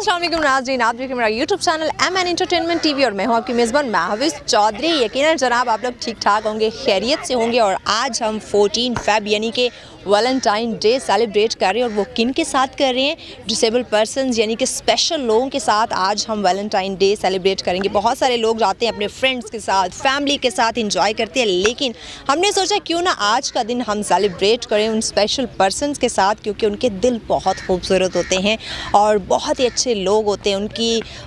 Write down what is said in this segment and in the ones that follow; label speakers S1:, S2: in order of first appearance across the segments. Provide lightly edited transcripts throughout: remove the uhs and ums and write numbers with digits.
S1: अस्सलाम वालेकुम नाज़रीन, आप देख रहे हैं मेरा YouTube channel MN entertainment TV और मैं हूं आपकी मेज़बान महविश चौधरी। यकीनन जनाब आप लोग ठीक ठाक होंगे, खैरियत से होंगे। और आज हम 14 फ़ेब यानी कि वैलेंटाइन डे सेलिब्रेट कर रहे हैं। और वो किन के साथ कर रहे हैं? डिसेबल पर्सनस यानी कि स्पेशल लोगों के साथ आज हम वैलेंटाइन डे सेलिब्रेट करेंगे। बहुत सारे लोग जाते हैं अपने फ्रेंड्स के साथ, फैमिली के साथ इंजॉय करते हैं, लेकिन हमने सोचा क्यों ना आज का दिन हम सेलिब्रेट करें उन स्पेशल पर्सनस के साथ, क्योंकि उनके दिल बहुत खूबसूरत होते हैं और बहुत ही अच्छे लोग होते हैं।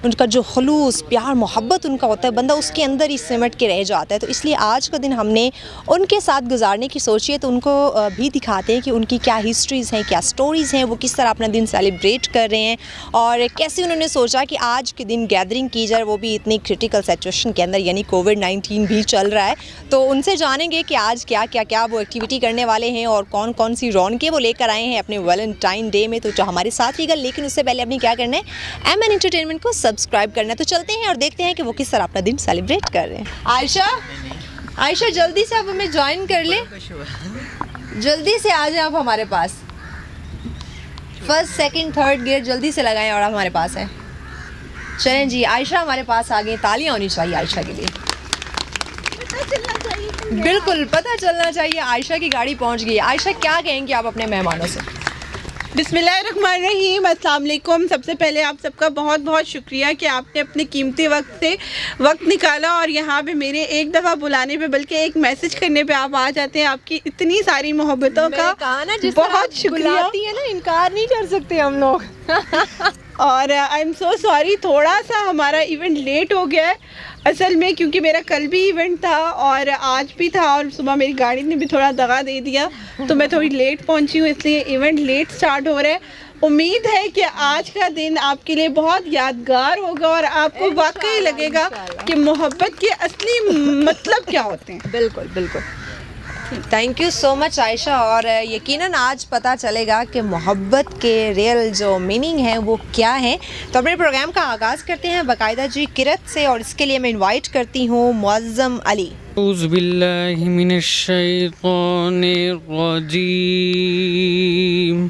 S1: उनका जो खलूस प्यार मोहब्बत उनका होता है, बंदा उसके अंदर ही सिमट के रह जाता है। तो इसलिए आज का दिन हमने उनके साथ गुजारने की सोची है, तो उनको भी दिखाते हैं कि उनकी क्या हिस्ट्रीज़ हैं, क्या स्टोरीज़ हैं, वो किस तरह अपना दिन सेलिब्रेट कर रहे हैं और कैसे उन्होंने सोचा कि आज के दिन गैदरिंग की जाए, वो भी इतनी क्रिटिकल सिचुएशन के अंदर, यानी कोविड-19 भी चल रहा है। तो उनसे जानेंगे कि आज क्या वो एक्टिविटी करने वाले हैं और कौन कौन सी रौनकें वो लेकर आए हैं अपने वैलेंटाइन डे में। तो हमारे साथ रहिएगा, लेकिन उससे पहले अपनी क्या करना है, MN एंटरटेनमेंट को सब्सक्राइब करना है। तो चलते हैं और देखते हैं कि वो किस तरह अपना दिन सेलिब्रेट कर रहे हैं। आयशा जल्दी से आप हमें ज्वाइन कर ले, जल्दी से आ जाए आप हमारे पास। फर्स्ट सेकंड थर्ड गियर जल्दी से लगाएं और आप हमारे पास हैं। चलें जी, आयशा हमारे पास आ गई। तालियां होनी चाहिए आयशा के लिए। बिल्कुल पता चलना चाहिए। आयशा की गाड़ी पहुंच गई। आयशा क्या कहेंगे आप अपने मेहमानों से?
S2: बिस्मिल्लाहिर्रहमानिर्रहीम, अस्सलाम वालेकुम। सबसे पहले आप सबका बहुत बहुत शुक्रिया कि आपने अपने कीमती वक्त निकाला और यहाँ पे मेरे एक दफ़ा बुलाने पे बल्कि एक मैसेज करने पे आप आ जाते हैं। आपकी इतनी सारी मोहब्बतों का बहुत शुक्रिया
S1: है ना, इनकार नहीं कर सकते हम लोग।
S2: और आई एम सो सॉरी, थोड़ा सा हमारा इवेंट लेट हो गया है असल में, क्योंकि मेरा कल भी इवेंट था और आज भी था और सुबह मेरी गाड़ी ने भी थोड़ा दगा दे दिया, तो मैं थोड़ी लेट पहुंची हूँ, इसलिए इवेंट लेट स्टार्ट हो रहा है। उम्मीद है कि आज का दिन आपके लिए बहुत यादगार होगा और आपको वाकई लगेगा कि मोहब्बत के असली मतलब क्या होते हैं।
S1: बिल्कुल बिल्कुल, thank you so much Ayesha. और यकीनन आज पता चलेगा कि मोहब्बत के रियल जो मीनिंग है वो क्या है। तो अपने प्रोग्राम का आगाज़ करते हैं बाकायदा जी किरत से, और इसके लिए मैं इनवाइट करती हूँ मुअज़्ज़म अली।
S3: औज़ुबिल्लाहि मिनश्शैतानिर्रजीम।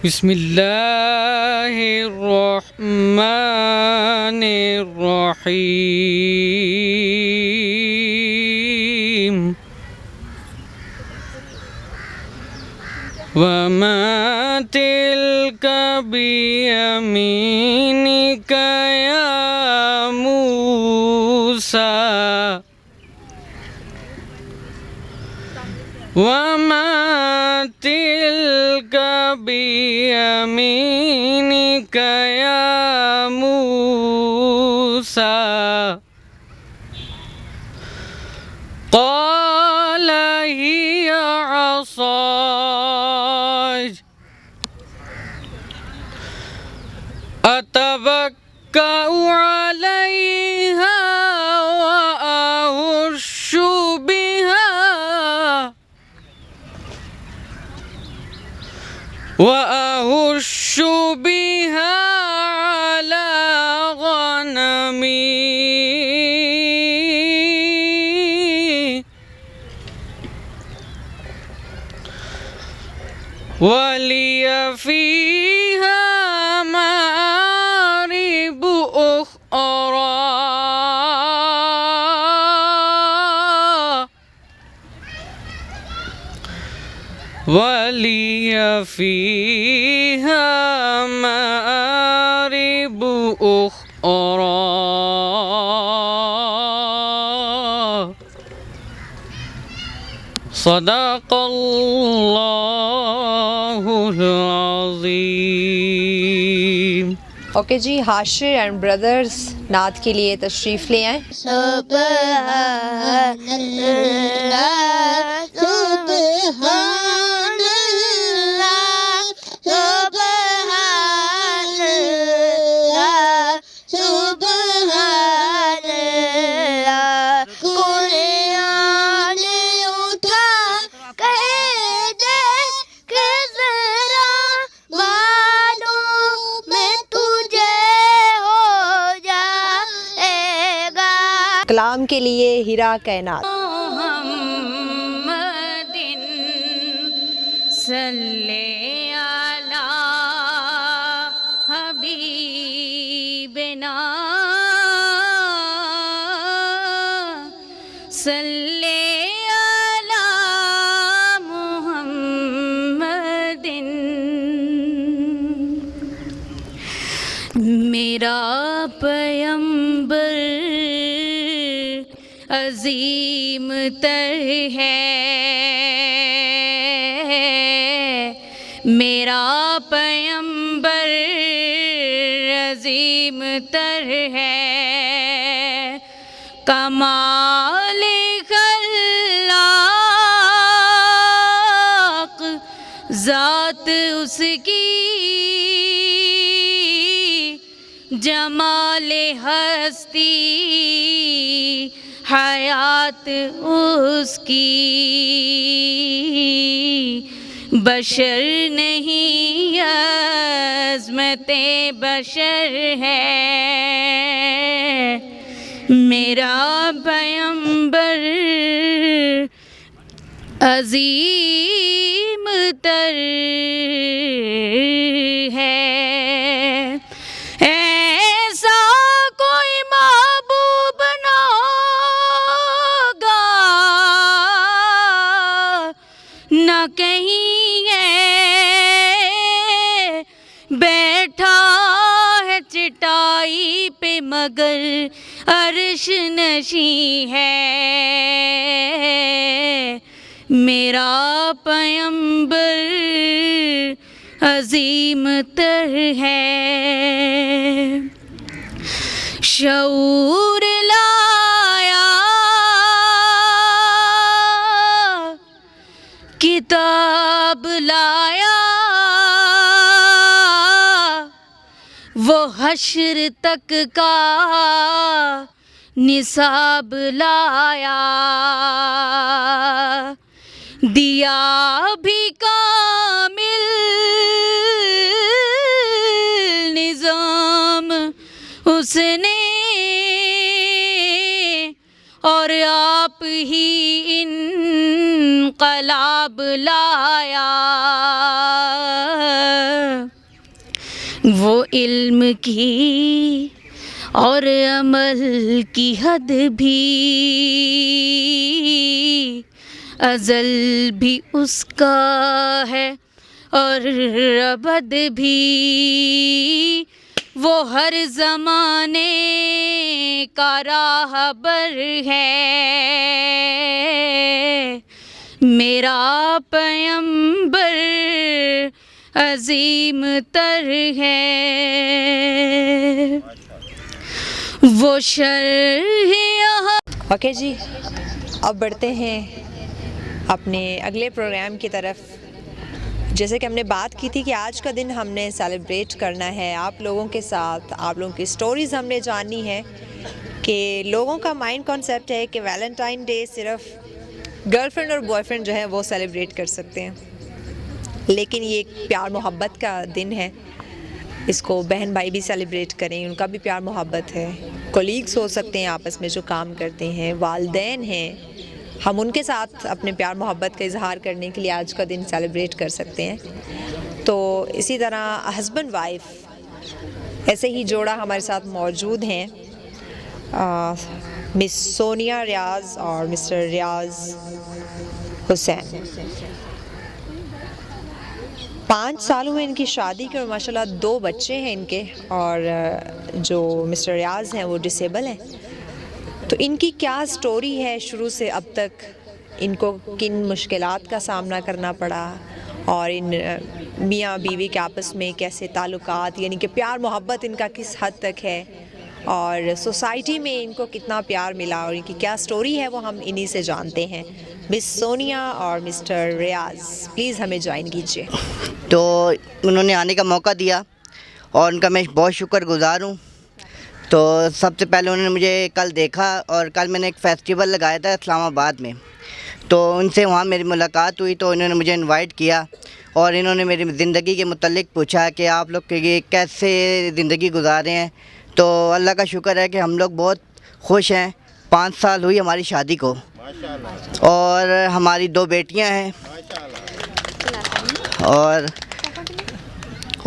S3: बिस्मिल्लाहिर्रहमानिर्रहीम। वमा तिल्का बियमीनिका या मूसा। वमा तिल्का बियमीनिका या मूसा। क़ाल हिया असाय अतवक्कउ अलैहा व अहुश्शु बिहा अला गनमी वलिय फीहा मारिब उखरा वलिय फीहा मारिब उखरा। सदक़ल्लाहुल अज़ीम।
S1: ओके जी, हाशिर एंड ब्रदर्स नात के लिए तशरीफ़ ले आए।
S4: सुब्हानल्लाह सुब्हानल्लाह सुब्हानल्लाह सुब्हानल्लाह। कुरान उठा कह दे कि ज़रा मालूम मैं तुझे हो जाएगा।
S1: कलाम के लिए हीरा कायनात।
S4: मुहम्मदिन सल्ले अला
S5: मेरा पैगंबर अजीम तर है, मेरा पैगंबर अजीम तर है, कमाल खल्लाक ज़ात उसकी, जमाल हस्ती हयात उसकी, बशर नहीं अज़मते बशर है, मेरा पैगंबर अजीम तर है। ऐसा कोई महबूब ना होगा, न कहीं है बैठा है चटाई पे मगर अर्श नशी है, मेरा पैगंबर अजीम तर है। शऊर लाया किताब लाया, वो हश्र तक का निसाब लाया, दिया भी कामिल निज़ाम उसने, और आप ही इनकलाब लाया, वो इल्म की और अमल की हद भी अज़ल भी उसका है और अबद भी, वो हर ज़माने का राहबर है, मेरा पैगंबर अजीम तर है, वो शर्ह यहाँ।
S1: ओके जी, अब बढ़ते हैं अपने अगले प्रोग्राम की तरफ। जैसे कि हमने बात की थी कि आज का दिन हमने सेलिब्रेट करना है आप लोगों के साथ, आप लोगों की स्टोरीज़ हमने जाननी है कि लोगों का माइंड कॉन्सेप्ट है कि वैलेंटाइन डे सिर्फ गर्लफ्रेंड और बॉयफ्रेंड जो है वो सेलिब्रेट कर सकते हैं, लेकिन ये एक प्यार मोहब्बत का दिन है, इसको बहन भाई भी सेलिब्रेट करें, उनका भी प्यार मोहब्बत है, कोलीग्स हो सकते हैं आपस में जो काम करते हैं, वालदैन हैं, हम उनके साथ अपने प्यार मोहब्बत का इजहार करने के लिए आज का दिन सेलिब्रेट कर सकते हैं। तो इसी तरह हस्बैंड वाइफ ऐसे ही जोड़ा हमारे साथ मौजूद हैं, मिस सोनिया रियाज़ और मिस्टर रियाज़ हुसैन। 5 साल हुए इनकी शादी के और माशाल्लाह 2 बच्चे हैं इनके, और जो मिस्टर रियाज़ हैं वो डिसेबल हैं। तो इनकी क्या स्टोरी है शुरू से अब तक, इनको किन मुश्किलात का सामना करना पड़ा, और इन मियाँ बीवी के आपस में कैसे ताल्लुकात यानी कि प्यार मोहब्बत इनका किस हद तक है, और सोसाइटी में इनको कितना प्यार मिला, और इनकी क्या स्टोरी है वो हम इन्हीं से जानते हैं। मिस सोनिया और मिस्टर रियाज़ प्लीज़ हमें ज्वाइन कीजिए।
S6: तो उन्होंने आने का मौका दिया और उनका मैं बहुत शुक्रगुज़ार हूँ। तो सबसे पहले उन्होंने मुझे कल देखा, और कल मैंने एक फ़ेस्टिवल लगाया था इस्लामाबाद में, तो उनसे वहाँ मेरी मुलाकात हुई। तो इन्होंने मुझे इनवाइट किया और इन्होंने मेरी ज़िंदगी के मुतल्लिक पूछा कि आप लोग के कैसे ज़िंदगी गुजारे हैं। तो अल्लाह का शुक्र है कि हम लोग बहुत खुश हैं। 5 साल हुई हमारी शादी को और हमारी 2 बेटियां हैं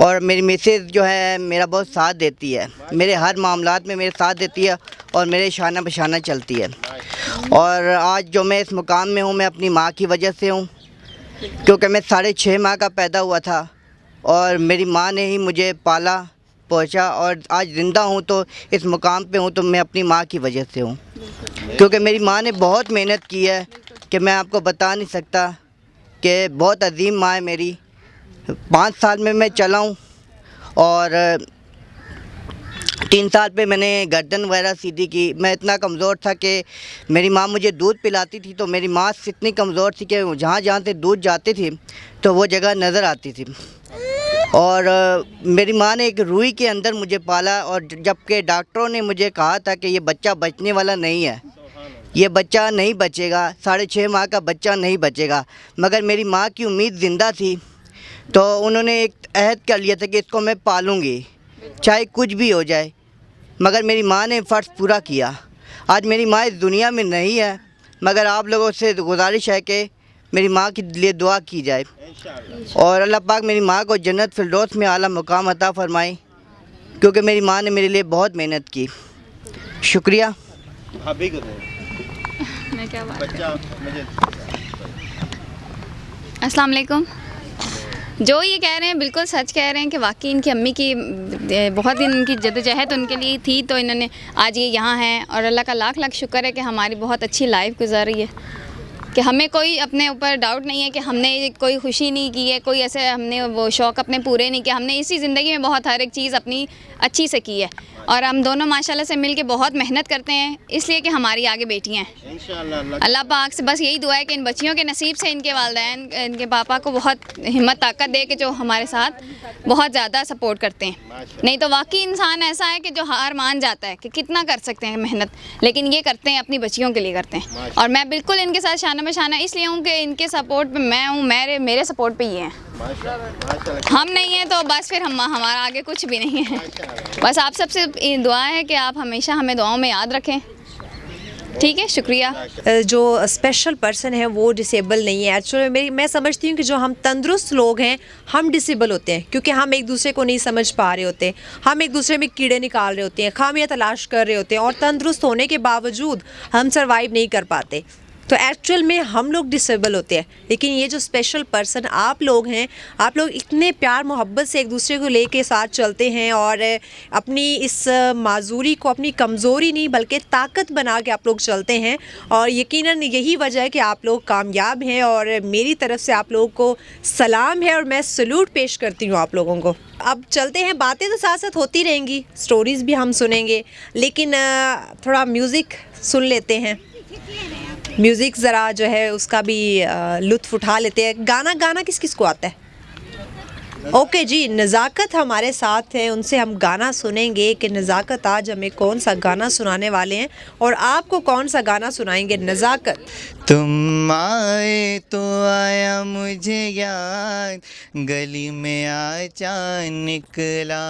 S6: और मेरी मिसेज़ जो है मेरा बहुत साथ देती है, मेरे हर मामलात में मेरे साथ देती है और मेरे शाना बशाना चलती है। और आज जो मैं इस मुकाम में हूँ मैं अपनी माँ की वजह से हूँ, क्योंकि मैं 6.5 माह का पैदा हुआ था और मेरी माँ ने ही मुझे पाला पहुंचा और आज ज़िंदा हूं तो इस मुकाम पे हूं तो मैं अपनी माँ की वजह से हूं, क्योंकि मेरी माँ ने बहुत मेहनत की है कि मैं आपको बता नहीं सकता कि बहुत अजीम माँ है मेरी। 5 साल में मैं चला हूँ और 3 साल पे मैंने गर्दन वगैरह सीधी की। मैं इतना कमज़ोर था कि मेरी माँ मुझे दूध पिलाती थी तो मेरी माँ इतनी कमज़ोर थी कि जहाँ जहाँ से दूध जाती थी तो वो जगह नज़र आती थी। और मेरी माँ ने एक रूई के अंदर मुझे पाला और जबकि डॉक्टरों ने मुझे कहा था कि ये बच्चा बचने वाला नहीं है, ये बच्चा नहीं बचेगा, 6.5 माह का बच्चा नहीं बचेगा, मगर मेरी माँ की उम्मीद ज़िंदा थी तो उन्होंने एक अहद कर लिया था कि इसको मैं पालूँगी चाहे कुछ भी हो जाए। मगर मेरी माँ ने फ़र्ज़ पूरा किया। आज मेरी माँ इस दुनिया में नहीं है, मगर आप लोगों से गुजारिश है कि मेरी माँ के लिए दुआ की जाए और अल्लाह पाक मेरी माँ को जन्नत फिरदौस में आला मुकाम अता फरमाए, क्योंकि मेरी माँ ने मेरे लिए बहुत मेहनत की। शुक्रिया।
S7: मैं क्या बात अस्सलाम वालेकुम। जो ये कह रहे हैं बिल्कुल सच कह रहे हैं कि वाकई इनकी अम्मी की बहुत दिन इनकी जद्दोजहद उनके लिए थी तो इन्होंने आज ये यहाँ हैं और अल्लाह का लाख लाख शुक्र है कि हमारी बहुत अच्छी लाइफ गुजर रही है, कि हमें कोई अपने ऊपर डाउट नहीं है कि हमने कोई खुशी नहीं की है, कोई ऐसे हमने वो शौक़ अपने पूरे नहीं किए। हमने इसी ज़िंदगी में बहुत हर एक चीज़ अपनी अच्छी से की है और हम दोनों माशाल्लाह से मिल के बहुत मेहनत करते हैं इसलिए कि हमारी आगे बेटियाँ हैं। इंशाअल्लाह अल्लाह पाक से बस यही दुआ है कि इन बच्चियों के नसीब से इनके वालिदैन इनके पापा को बहुत हिम्मत ताकत दे कि जो हमारे साथ बहुत ज़्यादा सपोर्ट करते हैं। नहीं तो वाकई इंसान ऐसा है कि जो हार मान जाता है कि कितना कर सकते हैं मेहनत, लेकिन ये करते हैं अपनी बच्चियों के लिए करते हैं। और मैं बिल्कुल इनके साथ शाना में शाना इसलिए हूँ कि इनके सपोर्ट पे मैं हूँ, मेरे सपोर्ट पे ये हैं। हम नहीं हैं तो बस फिर हमारा आगे कुछ भी नहीं है। बस आप सबसे दुआ है कि आप हमेशा हमें दुआओं में याद रखें। ठीक है, शुक्रिया।
S1: जो स्पेशल पर्सन है वो डिसेबल नहीं है। एक्चुअली मैं समझती हूँ कि जो हम तंदुरुस्त लोग हैं हम डिसेबल होते हैं क्योंकि हम एक दूसरे को नहीं समझ पा रहे होते, हम एक दूसरे में कीड़े निकाल रहे होते हैं, खामियां तलाश कर रहे होते हैं और तंदुरुस्त होने के बावजूद हम सर्वाइव नहीं कर पाते। तो एक्चुअल में हम लोग डिसेबल होते हैं, लेकिन ये जो स्पेशल पर्सन आप लोग हैं, आप लोग इतने प्यार मोहब्बत से एक दूसरे को लेके साथ चलते हैं और अपनी इस माजूरी को अपनी कमज़ोरी नहीं बल्कि ताकत बना के आप लोग चलते हैं और यकीनन यही वजह है कि आप लोग कामयाब हैं और मेरी तरफ से आप लोगों को सलाम है और मैं सलूट पेश करती हूँ आप लोगों को। अब चलते हैं, बातें तो साथ साथ होती रहेंगी, स्टोरीज़ भी हम सुनेंगे, लेकिन थोड़ा म्यूज़िक सुन लेते हैं। म्यूज़िक ज़रा जो है उसका भी लुत्फ़ उठा लेते हैं। गाना किस किस को आता है? ओके जी, नज़ाकत हमारे साथ है, उनसे हम गाना सुनेंगे कि नज़ाकत आज हमें कौन सा गाना सुनाने वाले हैं और आपको कौन सा गाना सुनाएंगे। नज़ाकत।
S8: तुम आए तो आया मुझे याद, गली में आचा निकला,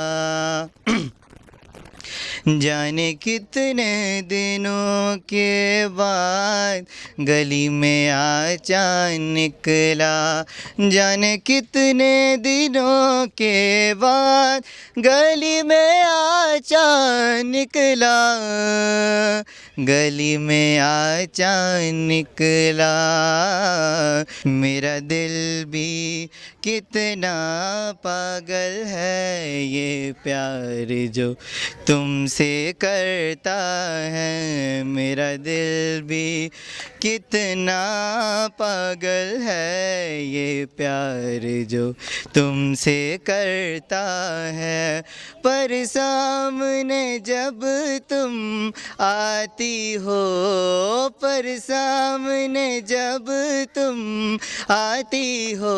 S8: जाने कितने दिनों के बाद गली में आचा निकला, जाने कितने दिनों के बाद गली में आचा निकला, गली में आचा निकला। मेरा दिल भी कितना पागल है, ये प्यार जो तुमसे करता है, मेरा दिल भी कितना पागल है, ये प्यार जो तुमसे करता है। पर सामने जब तुम आती हो, पर सामने जब तुम आती हो,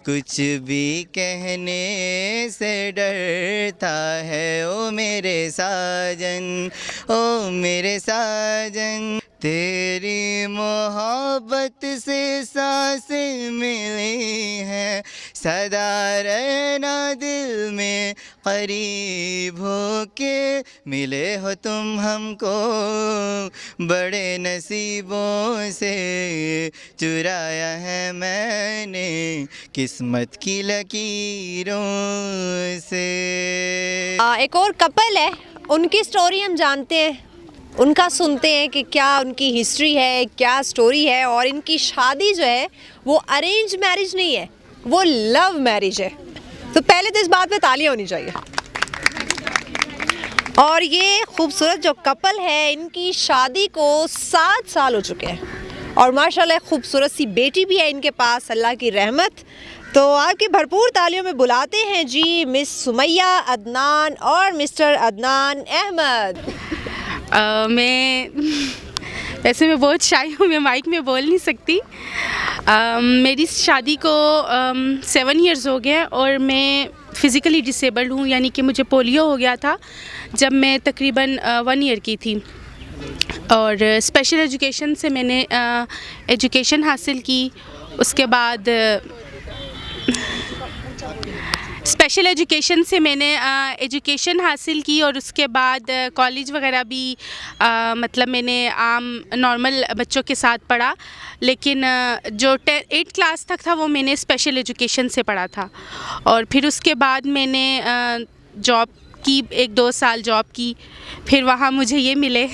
S8: कुछ भी कहने से डरता है। ओ मेरे साजन, ओ मेरे साजन, तेरी मोहब्बत से सांसें मिली हैं, सदा रहना दिल में करीब हो के, मिले हो तुम हमको बड़े नसीबों से, चुराया है मैंने किस्मत की लकीरों से।
S1: एक और कपल है, उनकी स्टोरी हम जानते हैं, उनका सुनते हैं कि क्या उनकी हिस्ट्री है, क्या स्टोरी है। और इनकी शादी जो है वो अरेंज मैरिज नहीं है, वो लव मैरिज है। तो पहले तो इस बात पे तालियां होनी चाहिए। और ये खूबसूरत जो कपल है इनकी शादी को 7 साल हो चुके हैं और माशाल्लाह खूबसूरत सी बेटी भी है इनके पास, अल्लाह की रहमत। तो आपकी भरपूर तालियों में बुलाते हैं जी मिस सुमैया अदनान और मिस्टर अदनान अहमद।
S5: वैसे मैं बहुत शाई हूँ, मैं माइक में बोल नहीं सकती। मेरी शादी को 7 इयर्स हो गए और मैं फ़िज़िकली डिसेबल्ड हूँ, यानी कि मुझे पोलियो हो गया था जब मैं तकरीबन 1 ईयर की थी। और स्पेशल एजुकेशन से मैंने एजुकेशन हासिल की। उसके बाद स्पेशल एजुकेशन से मैंने एजुकेशन हासिल की और उसके बाद कॉलेज वगैरह भी मतलब मैंने आम नॉर्मल बच्चों के साथ पढ़ा, लेकिन जो 8th क्लास तक था वो मैंने स्पेशल एजुकेशन से पढ़ा था। और फिर उसके बाद मैंने जॉब की, 1-2 साल जॉब की, फिर वहाँ मुझे ये मिले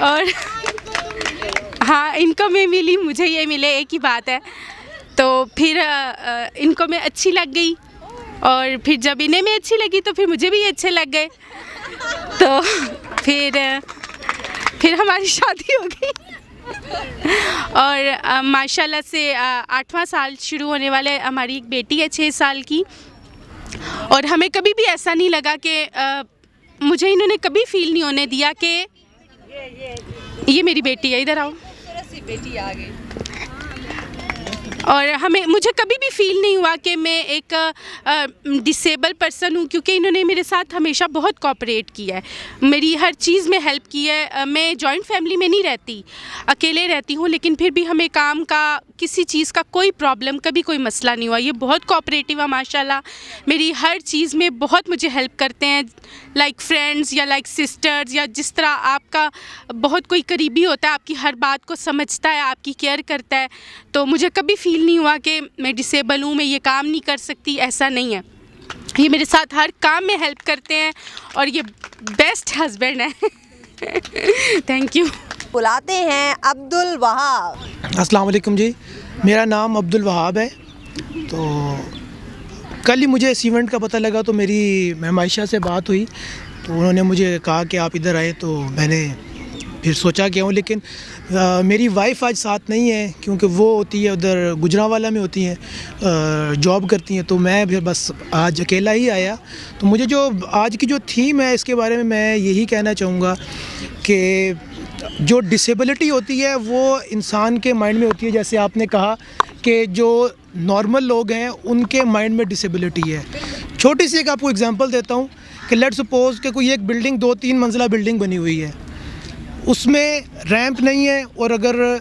S5: और हाँ, इनको में मिली, मुझे ये मिले, एक ही बात है। तो फिर इनको में अच्छी लग गई और फिर जब इन्हें में अच्छी लगी तो फिर मुझे भी अच्छे लग गए, तो फिर हमारी शादी हो गई। और माशाल्लाह से 8वां साल शुरू होने वाले, हमारी एक बेटी है 6 साल की। और हमें कभी भी ऐसा नहीं लगा कि मुझे इन्होंने कभी फील नहीं होने दिया कि ये मेरी बेटी है, इधर आओ,
S1: बेटी आ गई।
S5: और मुझे कभी भी फील नहीं हुआ कि मैं एक डिसेबल पर्सन हूँ, क्योंकि इन्होंने मेरे साथ हमेशा बहुत कोऑपरेट किया है, मेरी हर चीज़ में हेल्प की है। मैं जॉइंट फैमिली में नहीं रहती, अकेले रहती हूँ, लेकिन फिर भी हमें काम का, किसी चीज़ का कोई प्रॉब्लम, कभी कोई मसला नहीं हुआ। ये बहुत कोऑपरेटिव है माशाल्लाह, मेरी हर चीज़ में बहुत मुझे हेल्प करते हैं, लाइक फ्रेंड्स या लाइक सिस्टर्स, या जिस तरह आपका बहुत कोई करीबी होता है, आपकी हर बात को समझता है, आपकी केयर करता है। तो मुझे कभी फील नहीं हुआ कि मैं डिसेबल हूँ, मैं ये काम नहीं कर सकती, ऐसा नहीं है। ये मेरे साथ हर काम में हेल्प करते हैं और ये बेस्ट हस्बैंड है। Thank you.
S1: बुलाते हैं अब्दुल वहाब।
S9: अस्सलाम वालेकुम जी, मेरा नाम अब्दुल वहाब है। तो कल ही मुझे इस इवेंट का पता लगा, तो मेरी मैम आयशा से बात हुई, तो उन्होंने मुझे कहा कि आप इधर आए, तो मैंने फिर सोचा कि हूँ, लेकिन मेरी वाइफ़ आज साथ नहीं है, क्योंकि वो होती है उधर गुजरांवाला में होती हैं, जॉब करती हैं। तो मैं फिर बस आज अकेला ही आया। तो मुझे जो आज की जो थीम है, इसके बारे में मैं यही कहना चाहूँगा कि जो डिसेबिलिटी होती है वो इंसान के माइंड में होती है। जैसे आपने कहा कि जो नॉर्मल लोग हैं उनके माइंड में डिसेबिलिटी है। छोटी सी एक आपको एग्जांपल देता हूँ कि लेट्स सपोज कि कोई एक बिल्डिंग 2-3 मंजिला बिल्डिंग बनी हुई है, उसमें रैंप नहीं है और अगर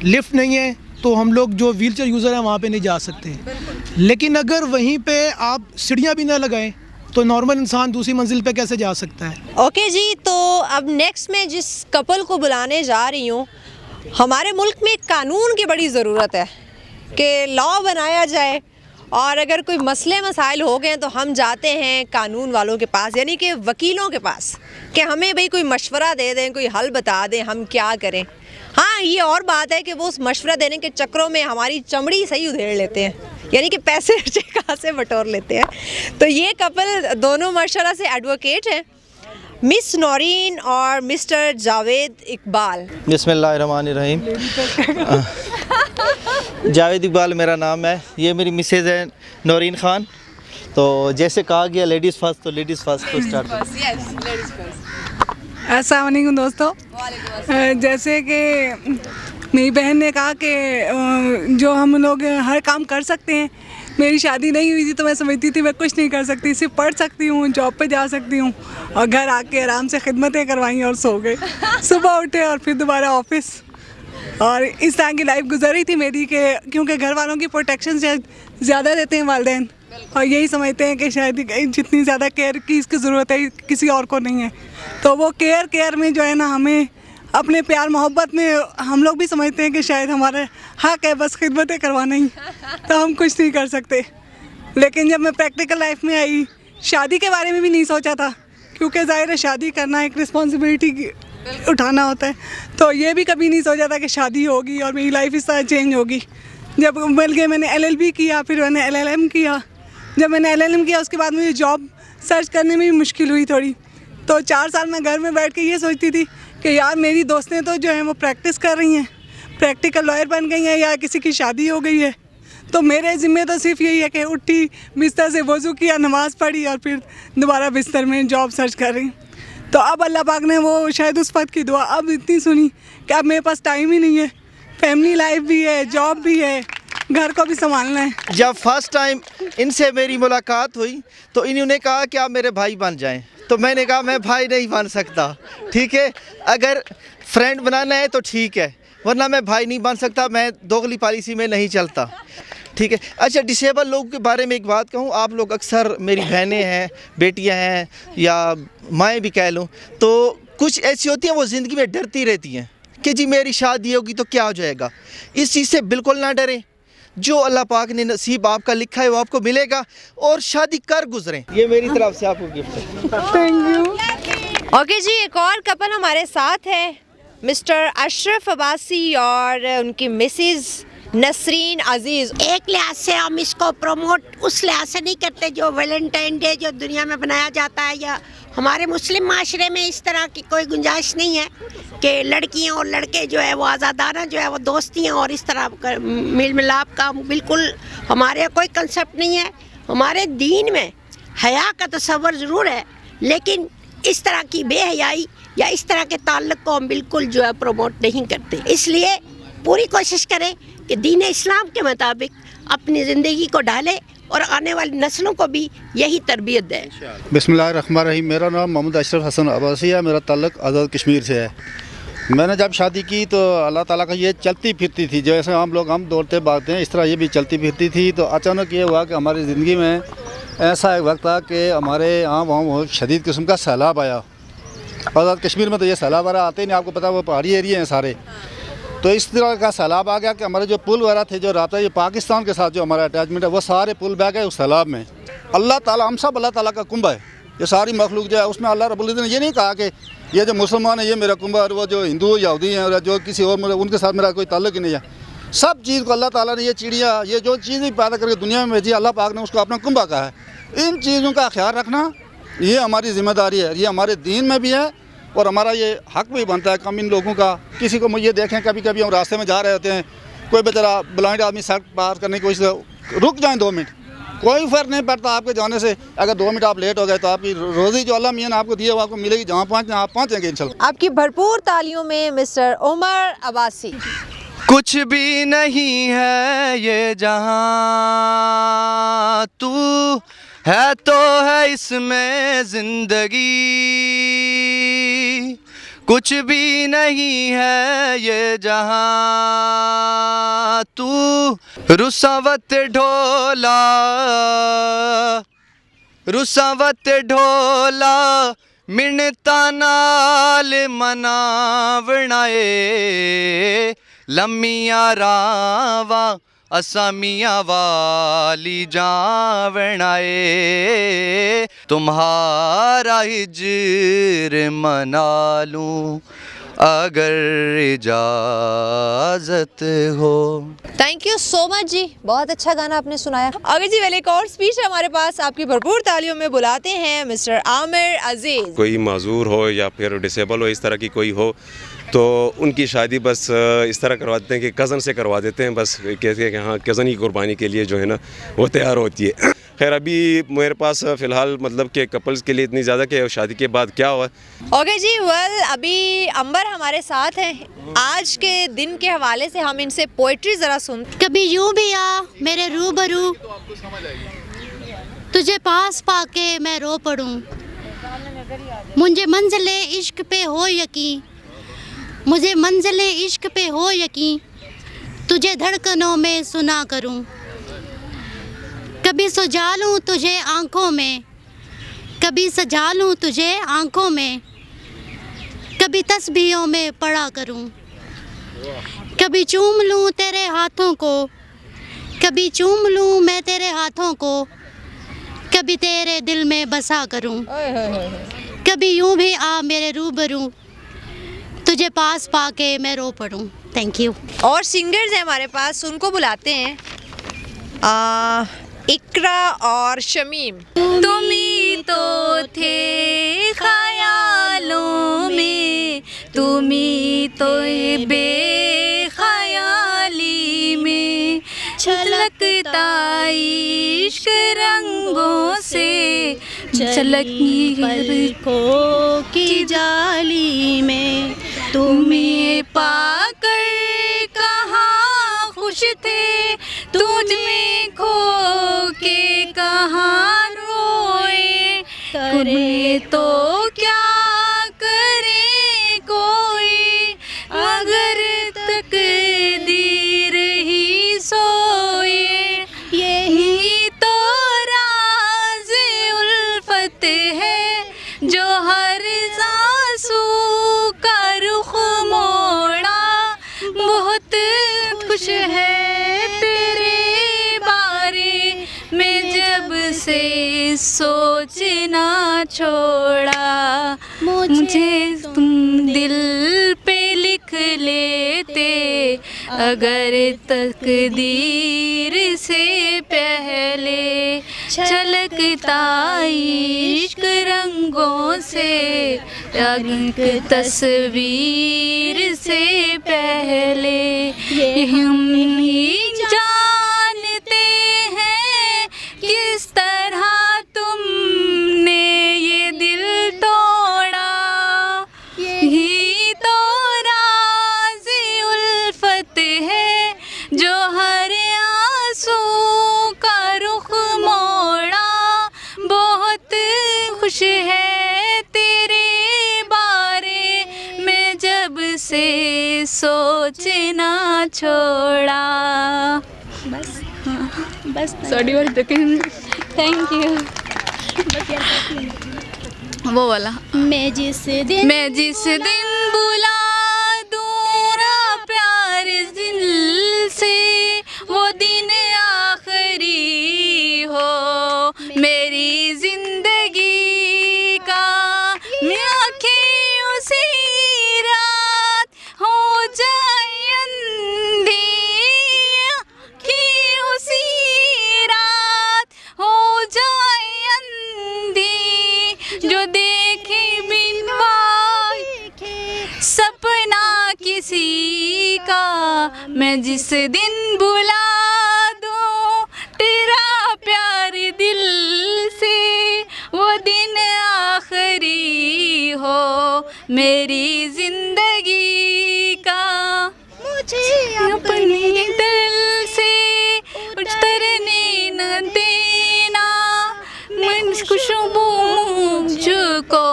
S9: लिफ्ट नहीं है तो हम लोग जो व्हीलचेयर यूज़र हैं वहाँ पे नहीं जा सकते। लेकिन अगर वहीं पे आप सीढ़ियाँ भी ना लगाएं तो नॉर्मल इंसान दूसरी मंजिल पे कैसे जा सकता है।
S1: ओके जी, तो अब नेक्स्ट में जिस कपल को बुलाने जा रही हूँ, हमारे मुल्क में कानून की बड़ी ज़रूरत है कि लॉ बनाया जाए, और अगर कोई मसले मसाइल हो गए तो हम जाते हैं कानून वालों के पास, यानी कि वकीलों के पास, कि हमें भाई कोई मशवरा दे दें, कोई हल बता दें हम क्या करें। हाँ, ये और बात है कि वो उस मशवरा देने के चक्करों में हमारी चमड़ी सही उधेड़ लेते हैं, यानी कि पैसे कहाँ से बटोर लेते हैं। तो ये कपल दोनों माशाल्लाह से एडवोकेट हैं, मिस नौरीन और मिस्टर जावेद इकबाल।
S8: बिस्मिल्लाहिर्रहमानिर्रहीम। जावेद इकबाल मेरा नाम है, ये मेरी मिसेज़ है नौरीन ख़ान। तो जैसे कहा गया लेडीज़ फर्स्ट, तो लेडीज़ फर्स्ट तो स्टार्ट।
S2: अस्सलाम वालेकुम दोस्तों। जैसे कि मेरी बहन ने कहा कि जो हम लोग हर काम कर सकते हैं, मेरी शादी नहीं हुई थी तो मैं समझती थी मैं कुछ नहीं कर सकती, सिर्फ पढ़ सकती हूँ, जॉब पे जा सकती हूँ और घर आके आराम से खिदमतें करवाई और सो गए। सुबह उठे और फिर दोबारा ऑफिस, और इस तरह की लाइफ गुजर रही थी मेरी कि क्योंकि घर वालों की प्रोटेक्शन ज़्यादा देते हैं वालिदैन, और यही समझते हैं कि शायद जितनी ज़्यादा केयर की इसकी ज़रूरत है किसी और को नहीं है। तो वो केयर में जो है ना, हमें अपने प्यार मोहब्बत में हम लोग भी समझते हैं कि शायद हमारा हक है बस खिदमतें करवाना ही, तो हम कुछ नहीं कर सकते। लेकिन जब मैं प्रैक्टिकल लाइफ में आई, शादी के बारे में भी नहीं सोचा था, क्योंकि ज़ाहिर है शादी करना एक रिस्पॉन्सिबिलिटी उठाना होता है। तो ये भी कभी नहीं सोचा था कि शादी होगी और मेरी लाइफ इस तरह चेंज होगी। जब बल्कि मैंने LLB किया, फिर मैंने LLM किया, जब मैंने LLM किया उसके बाद मुझे जॉब सर्च करने में भी मुश्किल हुई थोड़ी। तो 4 साल मैं घर में बैठ के ये सोचती थी कि यार मेरी दोस्तें तो जो हैं वो प्रैक्टिस कर रही हैं, प्रैक्टिकल लॉयर बन गई हैं या किसी की शादी हो गई है, तो मेरे ज़िम्मे तो सिर्फ यही है कि उठी, बिस्तर से वज़ू किया, नमाज़ पढ़ी और फिर दोबारा बिस्तर में जॉब सर्च कर रही। तो अब अल्लाह पाक ने वो शायद उस वक्त की दुआ अब इतनी सुनी कि अब मेरे पास टाइम ही नहीं है, फैमिली लाइफ भी है, जॉब भी है, घर को भी संभालना है।
S8: जब फर्स्ट टाइम इनसे मेरी मुलाकात हुई तो इन्होंने कहा कि आप मेरे भाई बन जाएं, तो मैंने कहा मैं भाई नहीं बन सकता, ठीक है, अगर फ्रेंड बनाना है तो ठीक है, वरना मैं भाई नहीं बन सकता, मैं दोगली पॉलिसी में नहीं चलता, ठीक है। अच्छा, डिसेबल लोगों के बारे में एक बात कहूँ, आप लोग अक्सर मेरी बहनें हैं, बेटियां हैं या माएँ भी कह लूँ, तो कुछ ऐसी होती हैं वो ज़िंदगी में डरती रहती हैं कि जी मेरी शादी होगी तो क्या हो जाएगा। इस चीज़ से बिल्कुल ना डरें, जो अल्लाह पाक ने नसीब आपका लिखा है वो आपको मिलेगा, और शादी कर गुजरें। ये मेरी तरफ से आपको गिफ्ट है।
S2: Thank you.
S1: ओके जी, एक और कपल हमारे साथ है, मिस्टर अशरफ अब्बासी और उनकी मिसेज नसरीन अजीज़।
S4: एक लिहाज से हम इसको प्रमोट उस लिहाज से नहीं करते जो वैलेंटाइन डे जो दुनिया में बनाया जाता है, या हमारे मुस्लिम माशरे में इस तरह की कोई गुंजाइश नहीं है कि लड़कियां और लड़के जो है वो आज़ादाना जो है वो दोस्तियां और इस तरह मेल मिलाप का बिल्कुल हमारे कोई कंसेप्ट नहीं है। हमारे दीन में हया का तस्वर ज़रूर है, लेकिन इस तरह की बेहयाई या इस तरह के ताल्लुक़ को हम बिल्कुल जो है प्रमोट नहीं करते। इसलिए पूरी कोशिश करें कि दीन इस्लाम के मुताबिक अपनी ज़िंदगी को ढालें और आने वाली नस्लों को भी यही तरबियत दें।
S10: बिस्मिल्लाहिर्रहमानिर्रहीम। मेरा नाम मोहम्मद अशरफ हसन अब्बासी है, मेरा ताल्लुक़ आज़ाद कश्मीर से है। मैंने जब शादी की तो अल्लाह ताला का ये चलती फिरती थी, जैसे हम दौड़ते भागते हैं इस तरह ये भी चलती फिरती थी। तो अचानक ये हुआ कि हमारी ज़िंदगी में ऐसा एक वक्त था कि हमारे यहाँ वहाँ बहुत शदीद किस्म का सैलाब आया। आज़ाद कश्मीर में तो ये सैलाब वगैरह आते ही नहीं, आपको पता वो पहाड़ी एरिया हैं सारे। तो इस तरह का सैलाब आ गया कि हमारे जो पुल वगैरह थे, जो राब्ता ये पाकिस्तान के साथ जो हमारा अटैचमेंट है, वो सारे पुल बह गए उस सैलाब में। अल्लाह ताला, हम सब अल्लाह ताला का कुंभ है, ये सारी मखलूक जो है उसमें अल्लाह रब्बुल इज़्ज़त ने ये नहीं कहा कि ये जो मुसलमान है ये मेरा कुंभ है और वो जो हिंदू यहूदी हैं और जो किसी और उनके साथ मेरा कोई ताल्लुक ही नहीं है। सब चीज़ को अल्लाह ताला ने, ये चिड़िया, ये जो चीज़ भी पैदा करके दुनिया में भेजी, अल्लाह पाक ने उसको अपना कुंभा कहा है। इन चीज़ों का ख्याल रखना ये हमारी ज़िम्मेदारी है, ये हमारे दीन में भी है और हमारा ये हक भी बनता है। कम इन लोगों का, किसी को ये देखें, कभी कभी हम रास्ते में जा रहे होते हैं, कोई बेचारा ब्लाइंड आदमी सड़क पार करने की कोशिश, रुक जाएं 2 मिनट, कोई फ़र्क नहीं पड़ता आपके जाने से। अगर 2 मिनट आप लेट हो गए तो आपकी रोज़ी जो अल्लाह मियां ने आपको दी है वो आपको मिलेगी, जहाँ पहुँचना आप पहुँचेंगे इंशाल्लाह।
S1: आपकी भरपूर तालियों में मिस्टर उमर अब्बासी।
S11: कुछ भी नहीं है ये जहां, तू है तो है इसमें जिंदगी। कुछ भी नहीं है ये जहां, तू रुसावत ढोला, रुसावत ढोला मिन्नता नाल मनावना ए। लम्मिया रावा असामिया वाली जावना ए। तुम्हारा हिज्र मना लूं अगर इजाज़त हो।
S1: थैंक यू सो मच जी, बहुत अच्छा गाना आपने सुनाया। अगर जी वेल एक और स्पीच है हमारे पास, आपकी भरपूर तालियों में बुलाते हैं मिस्टर आमिर अजीज़।
S12: कोई माजूर हो या फिर डिसेबल हो, इस तरह की कोई हो, तो उनकी शादी बस इस तरह करवा देते हैं कि कज़न से करवा देते हैं। बस कहते हैं कि हाँ, कज़न की कुर्बानी के लिए जो है ना वो तैयार होती है। खैर अभी मेरे पास फ़िलहाल मतलब कि कपल्स के लिए इतनी ज़्यादा कि शादी के बाद क्या हुआ।
S1: ओके जी, वेल अभी अंबर हमारे साथ हैं। आज के दिन के हवाले से हम इनसे पोइट्री ज़रा सुन।
S4: कभी यूं भी आ मेरे रूबरू, तुझे पास पाके मैं रो पड़ूं। मुझे मंजिले इश्क पे हो यकीन, मुझे मंजिले इश्क पे हो यकीन, तुझे धड़कनों में सुना करूं। कभी सजा लूं तुझे आँखों में, कभी सजा लूं तुझे आँखों में, कभी तस्बीहों में पड़ा करूं। कभी चूम लूं तेरे हाथों को, कभी चूम लूं मैं तेरे हाथों को, कभी तेरे दिल में बसा करूं। कभी यूं भी आ मेरे रूबरू, तुझे पास पाके मैं रो पड़ूं। Thank you.
S1: और सिंगर्स हैं हमारे पास, उनको बुलाते हैं। इकरा और शमीम।
S7: तुम ही तो थे ख्यालों में, तुम ही तो बेख्याली में, छलकता इश्क रंगों से, छलकी
S13: पलकों की जाली में,
S7: तुम्हें पाकर कहाँ खुश थे, तुझ में खो के कहाँ रोए, करे तो क्या करे कोई, अगर तकदीर ही सोए, यही तो राज उल्फत है जो हर आंसू का रुख मोड़ा, बहुत खुश है तेरे बारे में जब से सोचना छोड़ा, मुझे तुम दिल पे लिख लेते अगर तकदीर से पहले, छलकता इश्क रंगों से, रंग तस्वीर से पहले, हम ही जानते हैं किस तरह तुमने ये दिल तोड़ा, यही तो राज़ उल्फत है जो हर आंसू का रुख मोड़ा, बहुत खुश है तेरे बारे में जब से सोचना छोड़ा। बस बस सॉरी और थैंक यू। वो वाला
S13: मैं जिस दिन
S7: बुला दूरा प्यार दिल से, वो दिन आखिरी हो मेरी जिंदगी का, आँखें उसी रात हो जाए अंधी, आँखें उसी रात हो जाए अंधी, जो देखे बिन सपना किसी का, मैं जिस दिन बुला दूं तेरा प्यार दिल से, वो दिन आखिरी हो मेरी जिंदगी का, मुझे अपने दिल से कुछ तरने न देना, मन खुशबू मुझको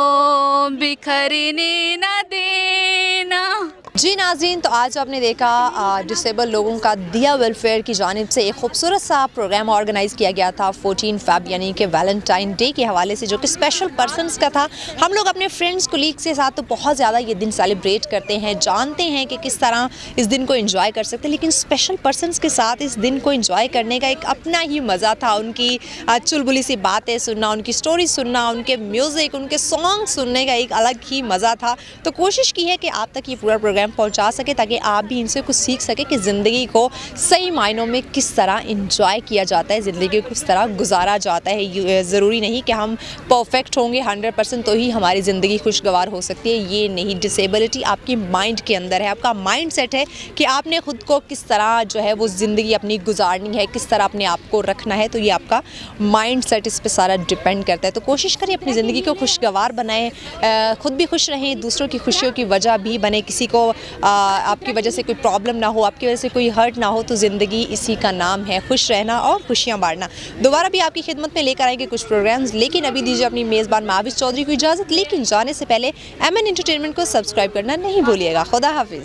S7: बिखरने न देना।
S1: जी नाज़रीन, तो आज आपने देखा डिसेबल लोगों का दिया वेलफेयर की जानिब से एक खूबसूरत सा प्रोग्राम ऑर्गेनाइज़ किया गया था 14 फ़ेब यानी कि वैलेंटाइन डे के हवाले से, जो कि स्पेशल पर्सनस का था। हम लोग अपने फ्रेंड्स कोलीग्स के साथ तो बहुत ज़्यादा ये दिन सेलिब्रेट करते हैं, जानते हैं कि किस तरह इस दिन को एंजॉय कर सकते हैं, लेकिन स्पेशल पर्सनस के साथ इस दिन को एंजॉय करने का एक अपना ही मज़ा था। उनकी चुलबुली सी बातें सुनना, उनकी स्टोरी सुनना, उनके म्यूज़िक, उनके सॉन्ग सुनने का एक अलग ही मज़ा था। तो कोशिश की है कि आप तक ये पूरा प्रोग्राम पहुंचा सके ताकि आप भी इनसे कुछ सीख सके कि ज़िंदगी को सही मायनों में किस तरह इंजॉय किया जाता है, ज़िंदगी को किस तरह गुजारा जाता है। ज़रूरी नहीं कि हम परफेक्ट होंगे 100% तो ही हमारी ज़िंदगी खुशगवार हो सकती है, ये नहीं। डिसेबिलिटी आपकी माइंड के अंदर है, आपका माइंड सेट है कि आपने ख़ुद को किस तरह जो है वो ज़िंदगी अपनी गुजारनी है, किस तरह अपने आप को रखना है। तो ये आपका माइंड सेट इस पर सारा डिपेंड करता है। तो कोशिश करें अपनी ज़िंदगी को खुशगवार बनाएं, ख़ुद भी खुश रहें, दूसरों की खुशियों की वजह भी बने। किसी को आपकी वजह से कोई प्रॉब्लम ना हो, आपकी वजह से कोई हर्ट ना हो, तो ज़िंदगी इसी का नाम है, खुश रहना और खुशियाँ बांटना। दोबारा भी आपकी खिदमत में लेकर आएंगे कुछ प्रोग्राम्स, लेकिन अभी दीजिए अपनी मेज़बान महाविश चौधरी को इजाज़त। लेकिन जाने से पहले MN एंटरटेनमेंट को सब्सक्राइब करना नहीं भूलिएगा। खुदा हाफिज़।